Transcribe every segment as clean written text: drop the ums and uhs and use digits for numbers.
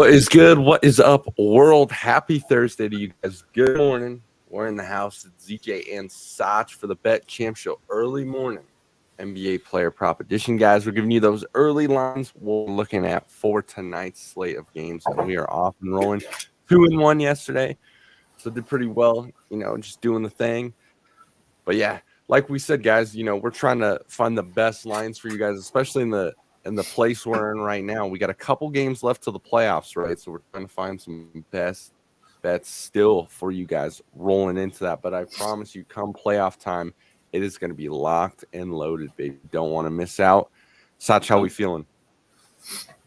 What is good? What is up, world? Happy Thursday to you guys. Good morning. We're in the house. It's ZJ and Sach for the Bet Champ Show early morning NBA player prop edition, guys. We're giving you those early lines we're looking at for tonight's slate of games, and we are off and rolling. 2-1 yesterday, so did pretty well, just doing the thing. But yeah, like we said, guys, we're trying to find the best lines for you guys, especially in the place we're in right now. We got a couple games left to the playoffs, right? So we're trying to find some best bets still for you guys rolling into that. But I promise you, come playoff time, it is going to be locked and loaded, baby. Don't want to miss out. Sach, how we feeling?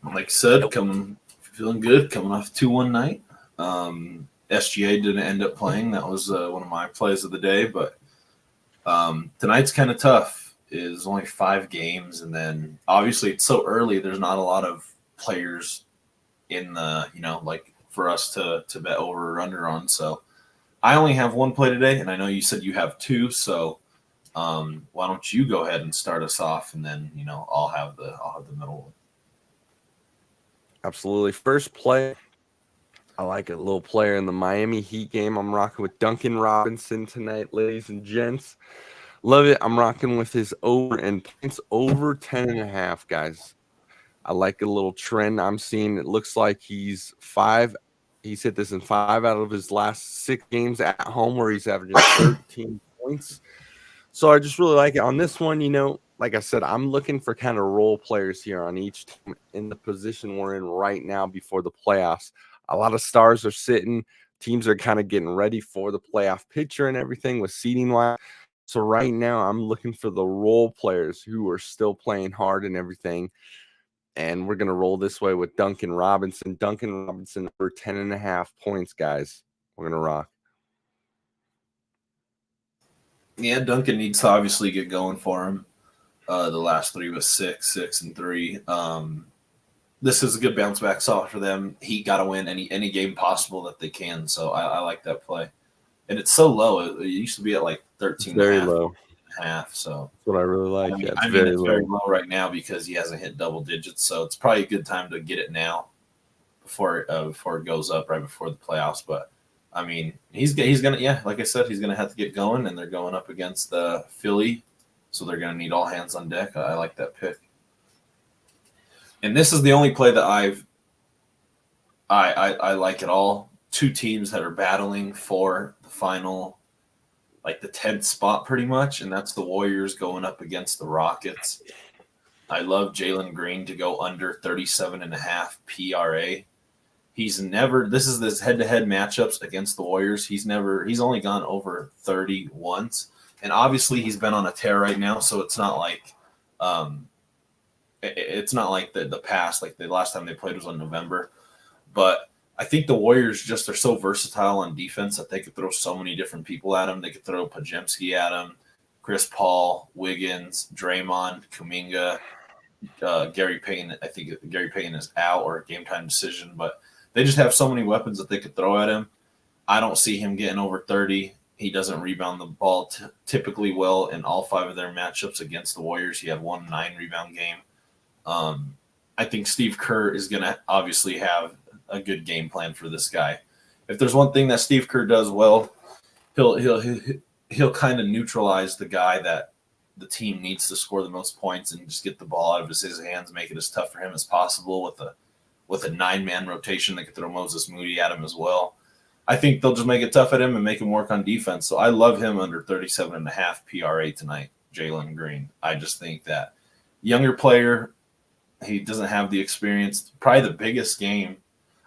Like I said, feeling good, coming off 2-1 night. SGA didn't end up playing. That was one of my plays of the day. But tonight's kind of tough. Is only 5 games, and then obviously it's so early. There's not a lot of players in the like for us to bet over or under on. So I only have one play today, and I know you said you have 2. So why don't you go ahead and start us off, and then I'll have the middle one. Absolutely. First play, I like a little player in the Miami Heat game. I'm rocking with Duncan Robinson tonight, ladies and gents. Love it. I'm rocking with his over and points over 10.5, guys. I like a little trend I'm seeing. It looks like he's hit this in 5 out of his last 6 games at home where he's averaging 13 points. So I just really like it. On this one, like I said, I'm looking for kind of role players here on each team in the position we're in right now before the playoffs. A lot of stars are sitting. Teams are kind of getting ready for the playoff picture and everything with seeding wise. So right now, I'm looking for the role players who are still playing hard and everything. And we're going to roll this way with Duncan Robinson. Duncan Robinson for 10.5 points, guys. We're going to rock. Yeah, Duncan needs to obviously get going for him. The last 3 was 6 and 3. This is a good bounce back spot for them. Heat got to win any game possible that they can. So I like that play. And it's so low. It used to be at like 13. It's very low. Half. So that's what I really like. It's very low right now because he hasn't hit double digits. So it's probably a good time to get it now before it goes up right before the playoffs. But I mean, he's gonna like I said, he's gonna have to get going, and they're going up against Philly, so they're gonna need all hands on deck. I like that pick. And this is the only play that I like at all. 2 teams that are battling for the final, like the 10th spot pretty much, and that's the Warriors going up against the Rockets. I love Jalen Green to go under 37.5 PRA. This is this head-to-head matchups against the Warriors. He's only gone over 30 once. And obviously he's been on a tear right now, so it's not like the past, like the last time they played was in November. But I think the Warriors just are so versatile on defense that they could throw so many different people at him. They could throw Podziemski at him, Chris Paul, Wiggins, Draymond, Kuminga, Gary Payton. I think Gary Payton is out or a game-time decision, but they just have so many weapons that they could throw at him. I don't see him getting over 30. He doesn't rebound the ball typically well in all 5 of their matchups against the Warriors. He had 1 9-rebound game. I think Steve Kerr is going to obviously have a good game plan for this guy. If there's one thing that Steve Kerr does well, he'll kind of neutralize the guy that the team needs to score the most points and just get the ball out of his hands, make it as tough for him as possible with a 9-man rotation. They could throw Moses Moody at him as well. I think they'll just make it tough at him and make him work on defense. So I love him under 37.5 PRA tonight, Jalen Green. I just think that younger player, he doesn't have the experience. Probably the biggest game.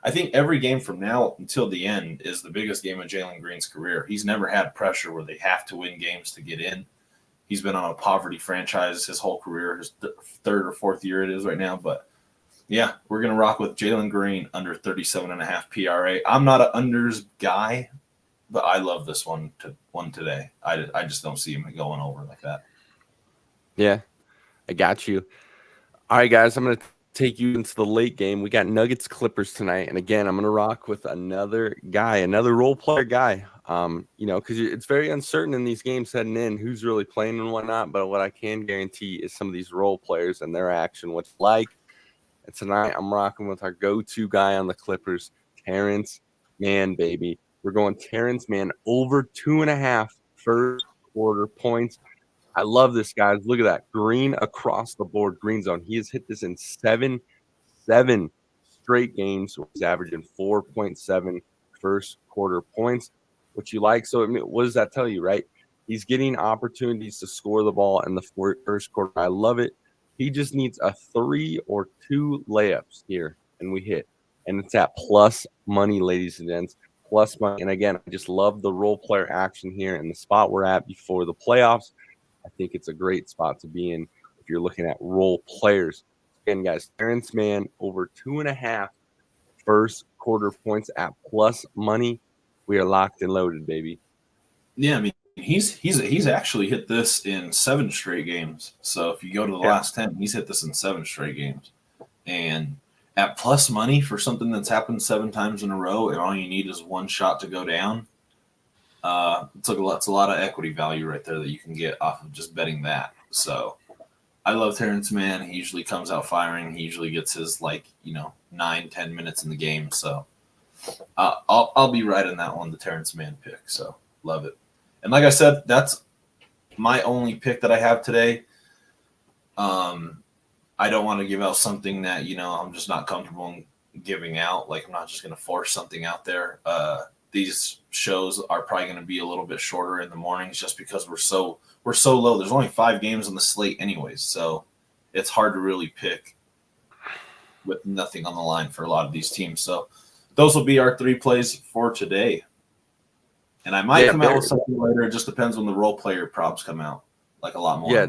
I think every game from now until the end is the biggest game of Jalen Green's career. He's never had pressure where they have to win games to get in. He's been on a poverty franchise his whole career, his 3rd or 4th year it is right now. But, yeah, we're going to rock with Jalen Green under 37.5 PRA. I'm not an unders guy, but I love this one today. I just don't see him going over like that. Yeah, I got you. All right, guys, I'm going to take you into the late game. We got Nuggets Clippers tonight. And again, I'm going to rock with another role player guy. Because it's very uncertain in these games heading in who's really playing and whatnot. But what I can guarantee is some of these role players and their action, what's like. And tonight I'm rocking with our go-to guy on the Clippers, Terrence Mann, baby. We're going Terrence Mann over 2.5 first quarter points. I love this, guys. Look at that. Green across the board, green zone. He has hit this in seven straight games. He's averaging 4.7 first quarter points, which you like. So, I mean, what does that tell you, right? He's getting opportunities to score the ball in the first quarter. I love it. He just needs a 3 or 2 layups here, and we hit. And it's at plus money, ladies and gents. Plus money. And again, I just love the role player action here and the spot we're at before the playoffs. I think it's a great spot to be in if you're looking at role players. Again, guys, Terrence Mann over 2.5 first quarter points at plus money. We are locked and loaded, baby. Yeah, I mean, he's actually hit this in 7 straight games. So if you go to the last 10, he's hit this in 7 straight games. And at plus money for something that's happened 7 times in a row, and all you need is 1 shot to go down, it's a lot of equity value right there that you can get off of just betting that. So I love Terrence Mann. He usually comes out firing. He usually gets his 9-10 minutes in the game. So I'll be right on that one, the Terrence Mann pick. So love it. And like I said, that's my only pick that I have today. I don't want to give out something that I'm just not comfortable in giving out. Like, I'm not just going to force something out there. These shows are probably going to be a little bit shorter in the mornings just because we're so low. There's only 5 games on the slate anyways, so it's hard to really pick with nothing on the line for a lot of these teams. So those will be our 3 plays for today. And I might come out with something later. It just depends when the role player props come out, like a lot more. Yeah,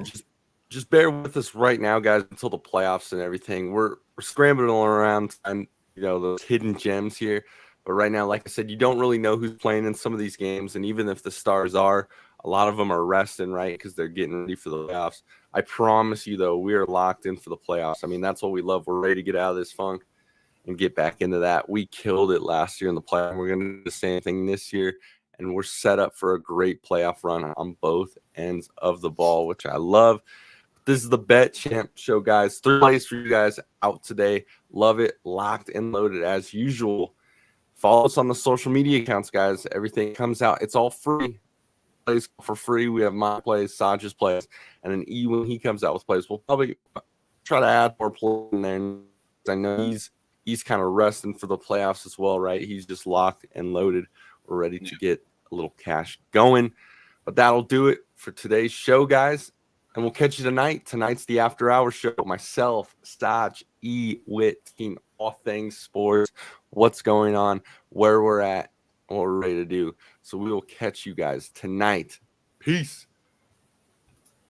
just bear with us right now, guys, until the playoffs and everything. We're scrambling around and those hidden gems here. But right now, like I said, you don't really know who's playing in some of these games. And even if the stars are, a lot of them are resting, right, because they're getting ready for the playoffs. I promise you, though, we are locked in for the playoffs. I mean, that's what we love. We're ready to get out of this funk and get back into that. We killed it last year in the playoffs. We're going to do the same thing this year. And we're set up for a great playoff run on both ends of the ball, which I love. This is the Bet Champ Show, guys. 3 plays for you guys out today. Love it. Locked and loaded as usual. Follow us on the social media accounts, guys. Everything comes out. It's all free. Plays for free. We have my plays, Saj's plays, and then E when he comes out with plays. We'll probably try to add more plays in there. I know he's kind of resting for the playoffs as well, right? He's just locked and loaded. We're ready to get a little cash going. But that'll do it for today's show, guys. And we'll catch you tonight. Tonight's the After Hours show. Myself, Saj, E, Wit, team, all things sports, what's going on, where we're at, what we're ready to do. So we will catch you guys tonight. Peace.